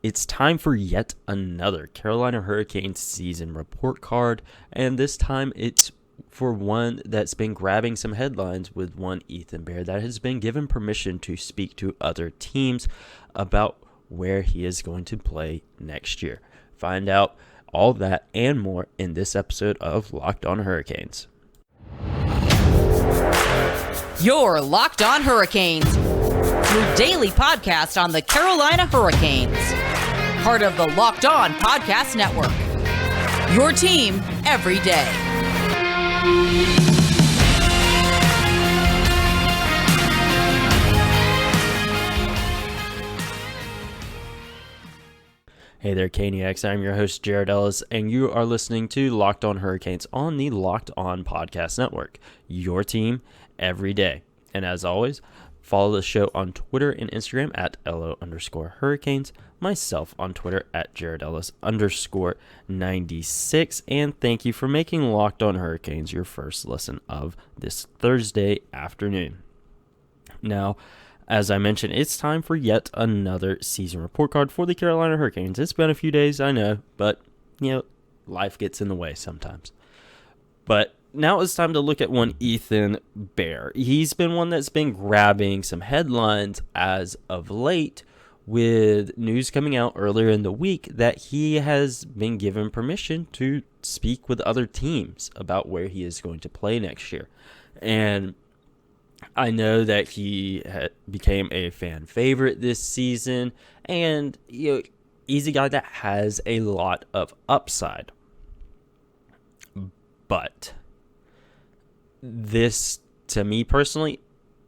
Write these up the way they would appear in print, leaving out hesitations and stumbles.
It's time for yet another Carolina Hurricanes season report card, and this time it's for one that's been grabbing some headlines with one Ethan Bear that has been given permission to speak to other teams about where he is going to play next year. Find out all that and more in this episode of Locked On Hurricanes. You're Locked On Hurricanes, your daily podcast on the Carolina Hurricanes. Part of the Locked On Podcast Network. Your team every day. Hey there, Caniacs. I'm your host, Jared Ellis, and you are listening to Locked On Hurricanes on the Locked On Podcast Network. Your team every day. And as always, follow the show on Twitter and Instagram at LO_Hurricanes, myself on Twitter at JaredEllis_96, and thank you for making Locked On Hurricanes your first listen of this Thursday afternoon. Now, as I mentioned, it's time for yet another season report card for the Carolina Hurricanes. It's been a few days, I know, but, life gets in the way sometimes. But now it's time to look at one Ethan Bear. He's been one that's been grabbing some headlines as of late, with news coming out earlier in the week that he has been given permission to speak with other teams about where he is going to play next year. And I know that he became a fan favorite this season, and he's a guy that has a lot of upside. But this, to me personally,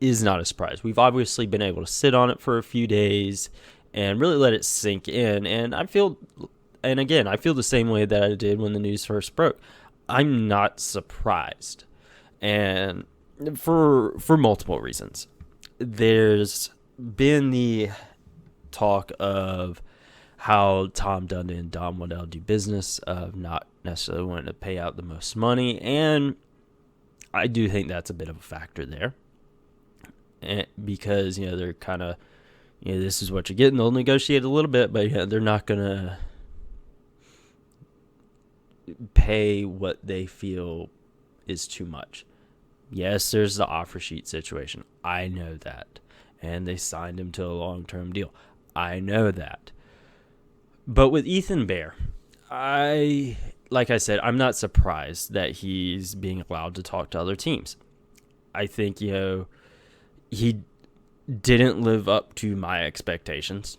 is not a surprise. We've obviously been able to sit on it for a few days and really let it sink in. And I feel the same way that I did when the news first broke. I'm not surprised. And for multiple reasons. There's been the talk of how Tom Dundon and Don Waddell do business, of not necessarily wanting to pay out the most money, and I do think that's a bit of a factor there. And because, they're kind of, this is what you're getting. They'll negotiate a little bit, but they're not going to pay what they feel is too much. Yes, there's the offer sheet situation. I know that. And they signed him to a long-term deal. I know that. But with Ethan Bear, like I said, I'm not surprised that he's being allowed to talk to other teams. I think, he didn't live up to my expectations.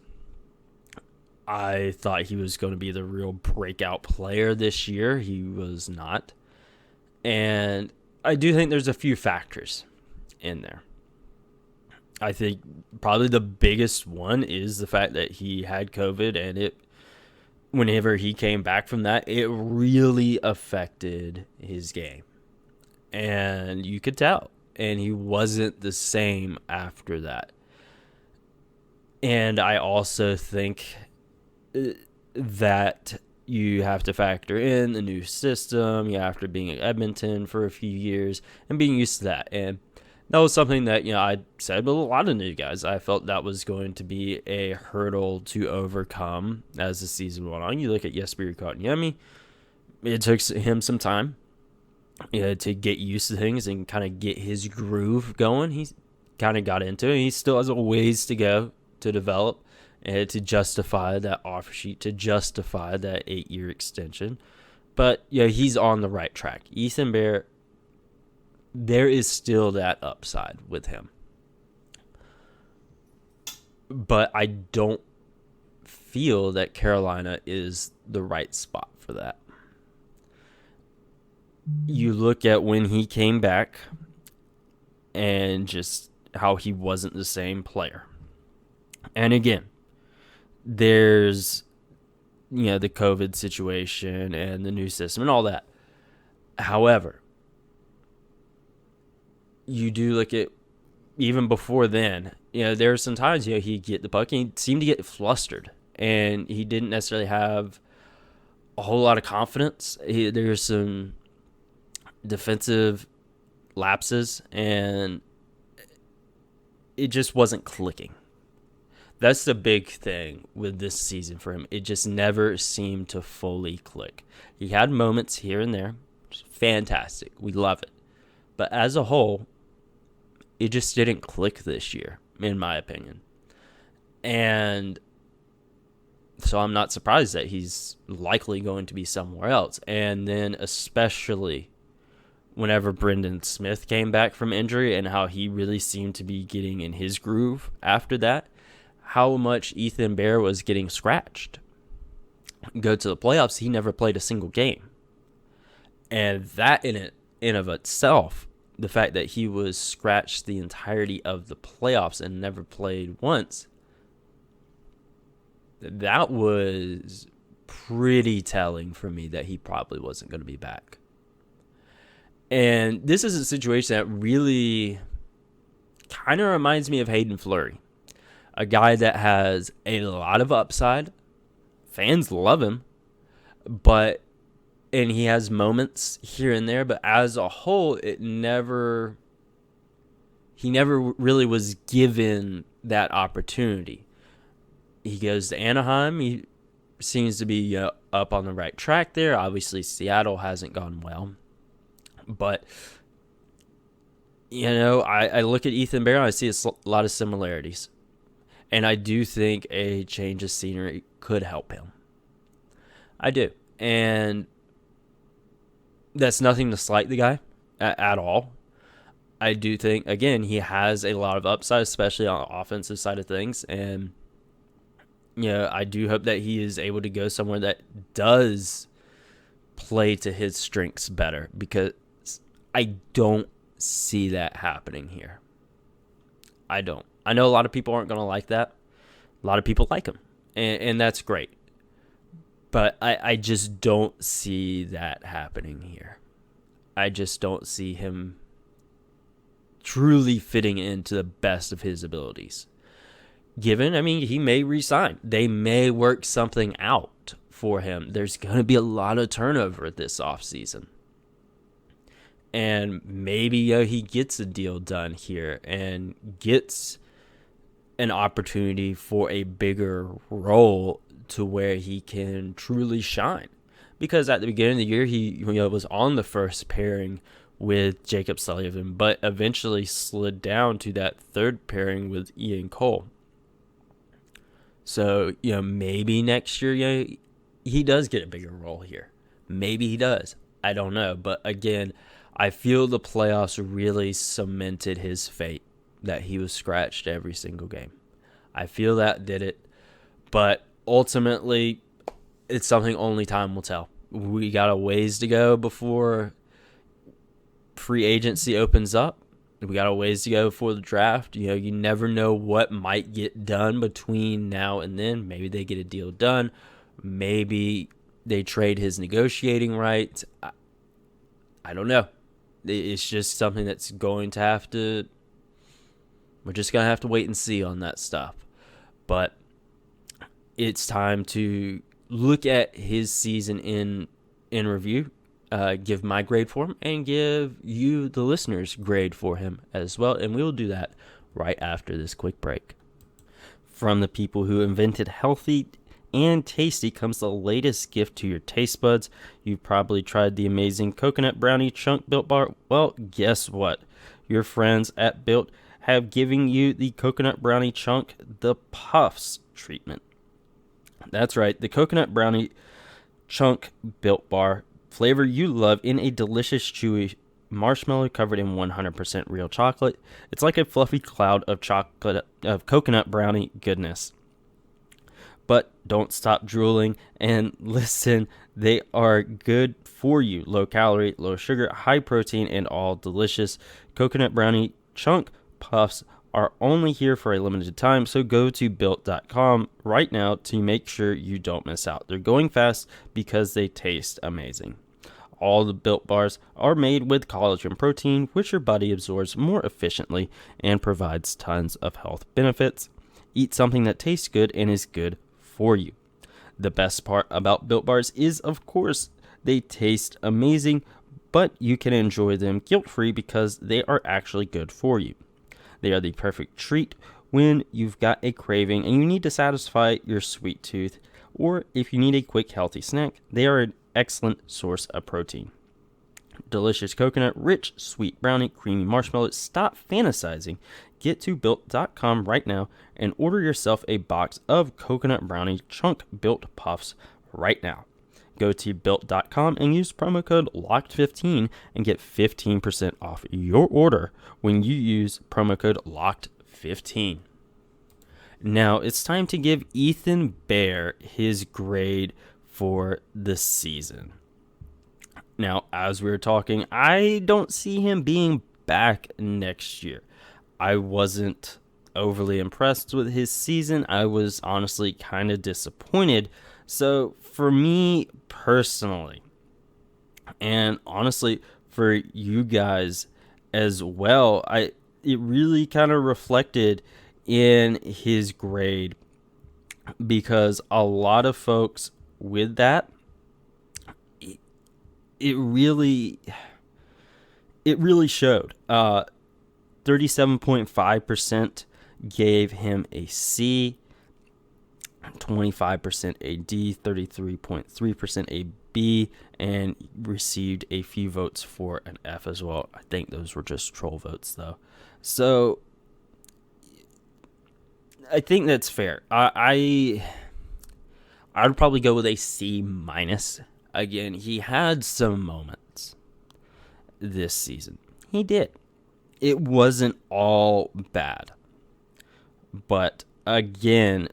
I thought he was going to be the real breakout player this year. He was not. And I do think there's a few factors in there. I think probably the biggest one is the fact that he had COVID, and whenever he came back from that, it really affected his game. And you could tell. And he wasn't the same after that. And I also think that you have to factor in the new system. After being at Edmonton for a few years and being used to that. And that was something that, I said with a lot of new guys. I felt that was going to be a hurdle to overcome as the season went on. You look at Jesper Kotkaniemi. It took him some time to get used to things and kind of get his groove going. He kind of got into it. He still has a ways to go to develop and to justify that offer sheet, to justify that 8-year extension. But, he's on the right track. Ethan Bear, there is still that upside with him. But I don't feel that Carolina is the right spot for that. You look at when he came back and just how he wasn't the same player. And again, there's, the COVID situation and the new system and all that. However, you do look at, even before then, there are some times, he'd get the puck and he seemed to get flustered. And he didn't necessarily have a whole lot of confidence. There's some defensive lapses, and it just wasn't clicking. That's the big thing with this season for him. It just never seemed to fully click. He had moments here and there. Fantastic. We love it. But as a whole, it just didn't click this year, in my opinion. And so I'm not surprised that he's likely going to be somewhere else. And then especially whenever Brendan Smith came back from injury and how he really seemed to be getting in his groove after that, how much Ethan Bear was getting scratched. Go to the playoffs, he never played a single game. And that in of itself, the fact that he was scratched the entirety of the playoffs and never played once, that was pretty telling for me that he probably wasn't going to be back. And this is a situation that really kind of reminds me of Hayden Fleury, a guy that has a lot of upside. Fans love him, and he has moments here and there, but as a whole, he never really was given that opportunity. He goes to Anaheim. He seems to be up on the right track there. Obviously, Seattle hasn't gone well. But, I look at Ethan Bear and I see a lot of similarities. And I do think a change of scenery could help him. I do. And that's nothing to slight the guy at all. I do think, again, he has a lot of upside, especially on the offensive side of things. And, I do hope that he is able to go somewhere that does play to his strengths better, because I don't see that happening here. I don't. I know a lot of people aren't going to like that. A lot of people like him, and that's great. But I just don't see that happening here. I just don't see him truly fitting into the best of his abilities. He may resign. They may work something out for him. There's going to be a lot of turnover this offseason. And maybe he gets a deal done here and gets an opportunity for a bigger role to where he can truly shine. Because at the beginning of the year, he was on the first pairing with Jacob Sullivan, but eventually slid down to that third pairing with Ian Cole. So, maybe next year, he does get a bigger role here. Maybe he does. I don't know. But again, I feel the playoffs really cemented his fate, that he was scratched every single game. I feel that did it. But ultimately, it's something only time will tell. We got a ways to go before free agency opens up. We got a ways to go before the draft. You never know what might get done between now and then. Maybe they get a deal done. Maybe they trade his negotiating rights. I don't know. It's just something that's going to have to... We're just going to have to wait and see on that stuff. But it's time to look at his season in review, give my grade for him, and give you, the listeners, grade for him as well. And we will do that right after this quick break. From the people who invented healthy and tasty comes the latest gift to your taste buds. You've probably tried the amazing coconut brownie chunk Built Bar. Well, guess what? Your friends at Built have given you the coconut brownie chunk, the Puffs treatment. That's right, the coconut brownie chunk Built Bar flavor you love in a delicious chewy marshmallow covered in 100% real chocolate. It's like a fluffy cloud of coconut brownie goodness. But don't stop drooling and listen. They are good for you. Low calorie, low sugar, high protein, and all delicious. Coconut brownie chunk puffs are only here for a limited time, so go to built.com right now to make sure you don't miss out. They're going fast because they taste amazing. All the Built Bars are made with collagen protein, which your body absorbs more efficiently and provides tons of health benefits. Eat something that tastes good and is good for you. The best part about Built Bars is, of course, they taste amazing, but you can enjoy them guilt-free because they are actually good for you. They are the perfect treat when you've got a craving and you need to satisfy your sweet tooth, or if you need a quick, healthy snack, they are an excellent source of protein. Delicious coconut, rich, sweet brownie, creamy marshmallow. Stop fantasizing. Get to Built.com right now and order yourself a box of coconut brownie chunk Built Puffs right now. Go to Built.com and use promo code LOCKED15 and get 15% off your order when you use promo code LOCKED15. Now it's time to give Ethan Bear his grade for the season. Now, as we were talking, I don't see him being back next year. I wasn't overly impressed with his season. I was honestly kind of disappointed. So for me personally, and honestly for you guys as well, it really kind of reflected in his grade, because a lot of folks with that, it really showed. 37.5% gave him a C, 25% a D, 33.3% a B, and received a few votes for an F as well. I think those were just troll votes though. So I think that's fair. I would probably go with a C minus. Again, he had some moments this season. He did. It wasn't all bad. But again,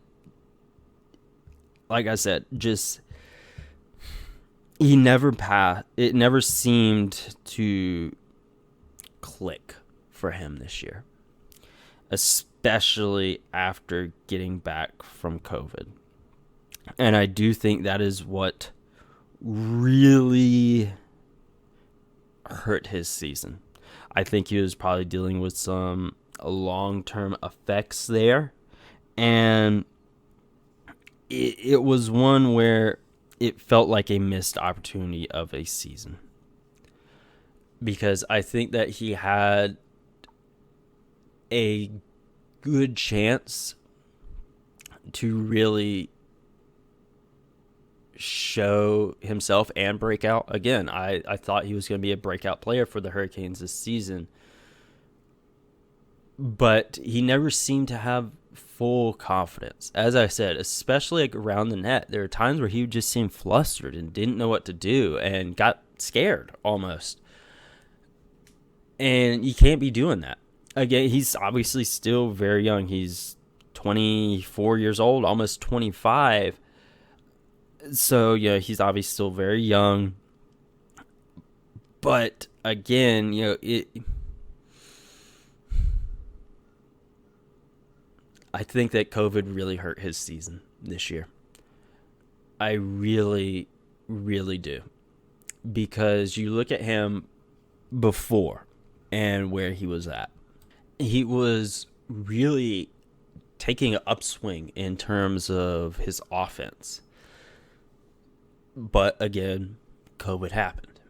like I said, just it never seemed to click for him this year, especially after getting back from COVID. And I do think that is what really hurt his season. I think he was probably dealing with some long-term effects there, and it was one where it felt like a missed opportunity of a season, because I think that he had a good chance to really show himself and break out. Again, I thought he was going to be a breakout player for the Hurricanes this season, but he never seemed to have full confidence. As I said, especially like around the net, there were times where he would just seem flustered and didn't know what to do and got scared almost. And you can't be doing that. Again, he's obviously still very young. He's 24 years old, almost 25. So, yeah, he's obviously still very young. But, again, I think that COVID really hurt his season this year. I really, really do. Because you look at him before and where he was at. He was really taking an upswing in terms of his offense. But again, COVID happened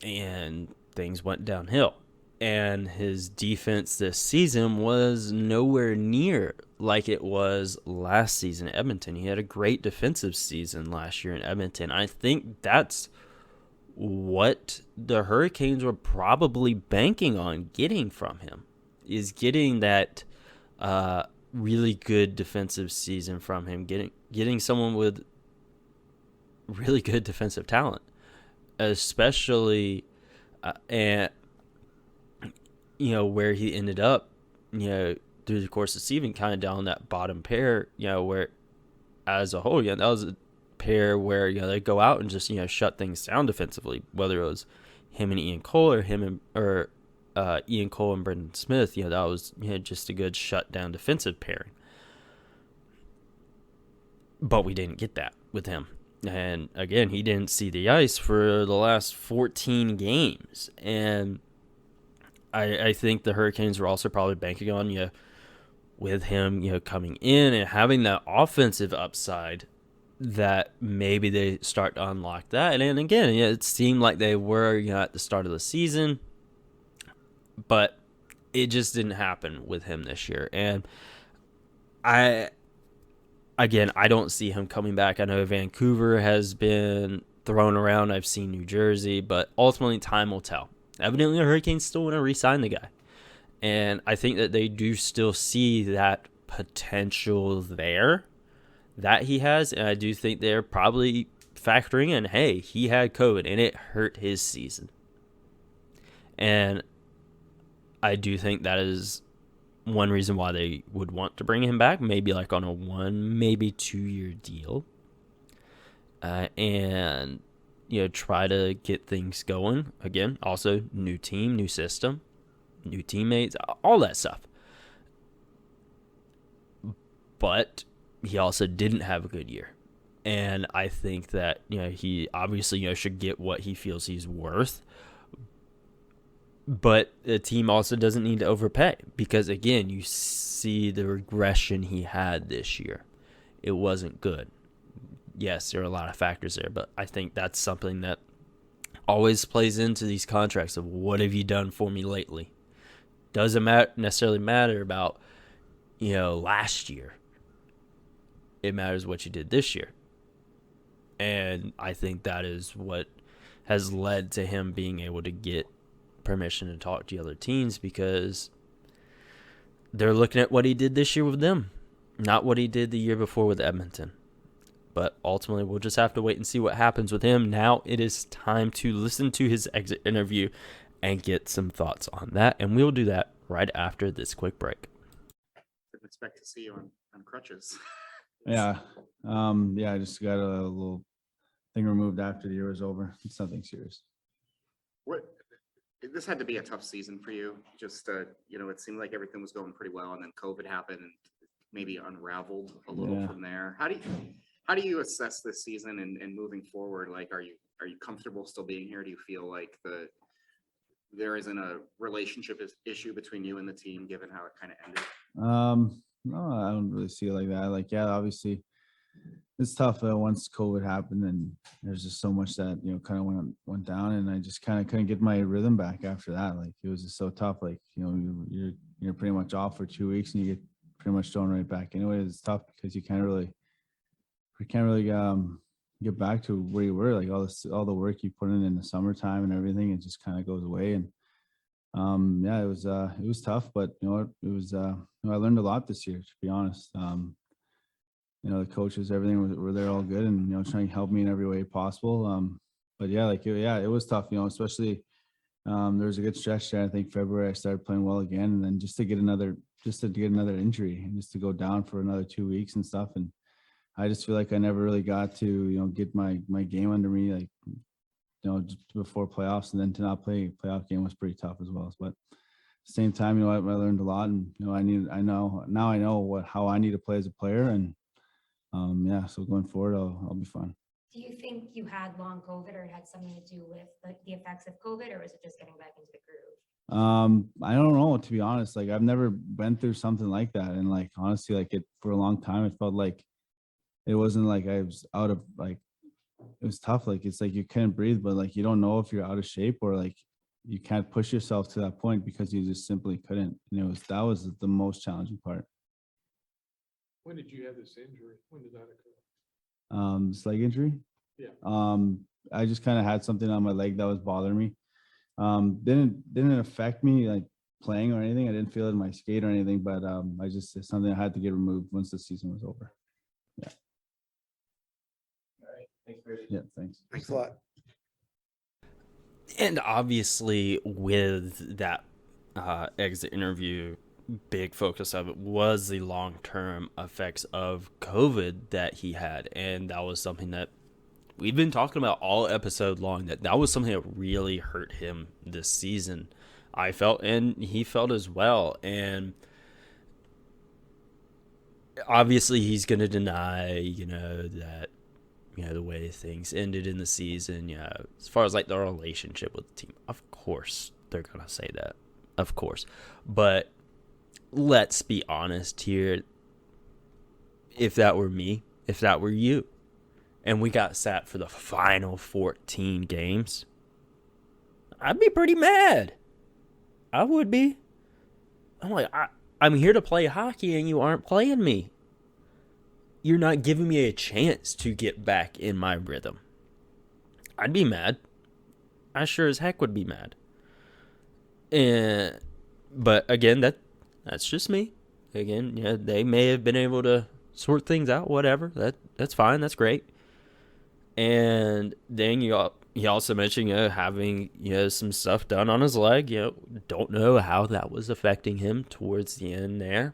and things went downhill. And his defense this season was nowhere near like it was last season at Edmonton. He had a great defensive season last year in Edmonton. I think that's what the Hurricanes were probably banking on getting from him, is getting that really good defensive season from him, getting someone with really good defensive talent, especially and where he ended up, through the course of the season, kind of down that bottom pair, where as a whole, that was a pair where, they go out and just, shut things down defensively, whether it was him and Ian Cole or Ian Cole and Brendan Smith, that was, just a good shutdown defensive pairing. But we didn't get that with him. And again, he didn't see the ice for the last 14 games. And I think the Hurricanes were also probably banking on, with him, coming in and having that offensive upside, that maybe they start to unlock that. And again, it seemed like they were, at the start of the season. But it just didn't happen with him this year. And I don't see him coming back. I know Vancouver has been thrown around. I've seen New Jersey, but ultimately time will tell. Evidently, the Hurricanes still want to re-sign the guy. And I think that they do still see that potential there that he has. And I do think they're probably factoring in, hey, he had COVID and it hurt his season. And I do think that is one reason why they would want to bring him back, maybe like on a 1, maybe 2-year deal. And, try to get things going. Again, also new team, new system, new teammates, all that stuff. But he also didn't have a good year. And I think that, he obviously, should get what he feels he's worth. But the team also doesn't need to overpay because, again, you see the regression he had this year. It wasn't good. Yes, there are a lot of factors there, but I think that's something that always plays into these contracts of what have you done for me lately. Doesn't necessarily matter about, last year. It matters what you did this year. And I think that is what has led to him being able to get permission to talk to other teams because they're looking at what he did this year with them, not what he did the year before with Edmonton. But ultimately, we'll just have to wait and see what happens with him. Now it is time to listen to his exit interview and get some thoughts on that. And we'll do that right after this quick break. Didn't expect to see you on crutches. Yeah. I just got a little thing removed after the year was over. It's nothing serious. This had to be a tough season for you. Just, it seemed like everything was going pretty well, and then COVID happened and maybe unraveled a little from there. How do you assess this season and moving forward? Like, are you comfortable still being here? Do you feel like there isn't a relationship issue between you and the team, given how it kind of ended? No, I don't really see it like that. Obviously it's tough once COVID happened and there's just so much that, kind of went down and I just kind of couldn't get my rhythm back after that. It was just so tough. You're pretty much off for 2 weeks and you get pretty much thrown right back. Anyway, it's tough because you can't really get back to where you were. All the work you put in the summertime and everything, it just kind of goes away. And it was tough, but it was I learned a lot this year, to be honest. The coaches, everything were there all good and trying to help me in every way possible. But it was tough, especially there was a good stretch there. I think February I started playing well again, and then just to get another injury and just to go down for another 2 weeks and stuff. And I just feel like I never really got to get my game under me, just before playoffs, and then to not play a playoff game was pretty tough as well. But at the same time, I learned a lot, and I know how I need to play as a player, and so going forward, I'll be fine. Do you think you had long COVID, or it had something to do with the effects of COVID, or was it just getting back into the groove? I don't know, to be honest. I've never been through something like that, and honestly, it for a long time, it felt like it wasn't like I was out of it was tough. It's you couldn't breathe, but you don't know if you're out of shape or you can't push yourself to that point because you just simply couldn't. And that was the most challenging part. When did you have this injury? When did that occur? This leg injury. Yeah. I just kind of had something on my leg that was bothering me. Didn't affect me playing or anything. I didn't feel it in my skate or anything, but it's something I had to get removed once the season was over. Yeah. All right. Thanks, Brady. Yeah. Thanks. Thanks a lot. And obviously with that exit interview, big focus of it was the long-term effects of COVID that he had. And that was something that we've been talking about all episode long, that was something that really hurt him this season. I felt, and he felt as well. And obviously he's going to deny, that, the way things ended in the season, as far as the relationship with the team. Of course, they're going to say that. Of course. But let's be honest here. If that were me, if that were you, and we got sat for the final 14 games, I'd be pretty mad. I would be. I'm like, I'm here to play hockey and you aren't playing me. You're not giving me a chance to get back in my rhythm. I'd be mad. I sure as heck would be mad. But again, that's just me. Again, yeah, they may have been able to sort things out, whatever. That's fine, that's great. And then he also mentioned having some stuff done on his leg. Don't know how that was affecting him towards the end there,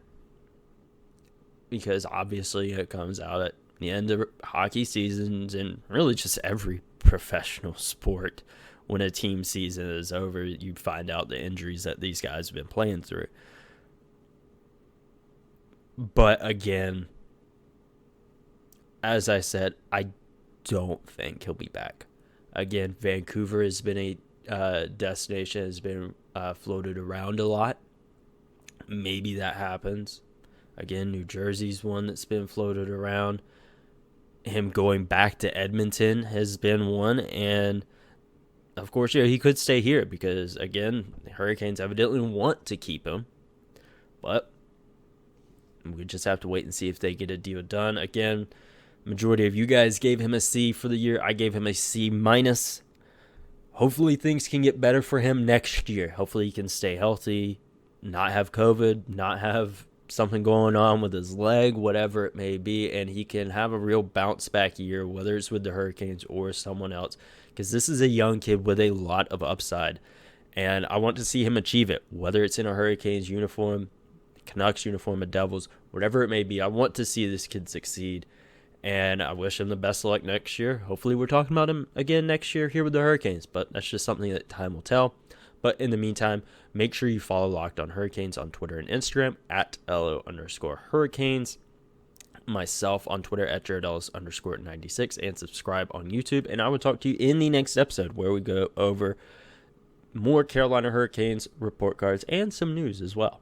because obviously it comes out at the end of hockey seasons and really just every professional sport. When a team season is over, you find out the injuries that these guys have been playing through. But again, as I said, I don't think he'll be back. Again, Vancouver has been a destination, has been floated around a lot. Maybe that happens. Again, New Jersey's one that's been floated around. Him going back to Edmonton has been one. And, of course, he could stay here because, again, the Hurricanes evidently want to keep him. But we just have to wait and see if they get a deal done. Again, majority of you guys gave him a C for the year. I gave him a C-. Hopefully things can get better for him next year. Hopefully he can stay healthy, not have COVID, not have something going on with his leg, whatever it may be, and he can have a real bounce back year, whether it's with the Hurricanes or someone else, because this is a young kid with a lot of upside, and I want to see him achieve it, whether it's in a Hurricanes uniform, Canucks uniform, a Devils, whatever it may be. I want to see this kid succeed, and I wish him the best of luck next year. Hopefully we're talking about him again next year here with the Hurricanes, but that's just something that time will tell. But in the meantime, make sure you follow Locked On Hurricanes on Twitter and Instagram at @LO_Hurricanes. Myself on Twitter at JaredEllis_96, and subscribe on YouTube. And I will talk to you in the next episode where we go over more Carolina Hurricanes report cards and some news as well.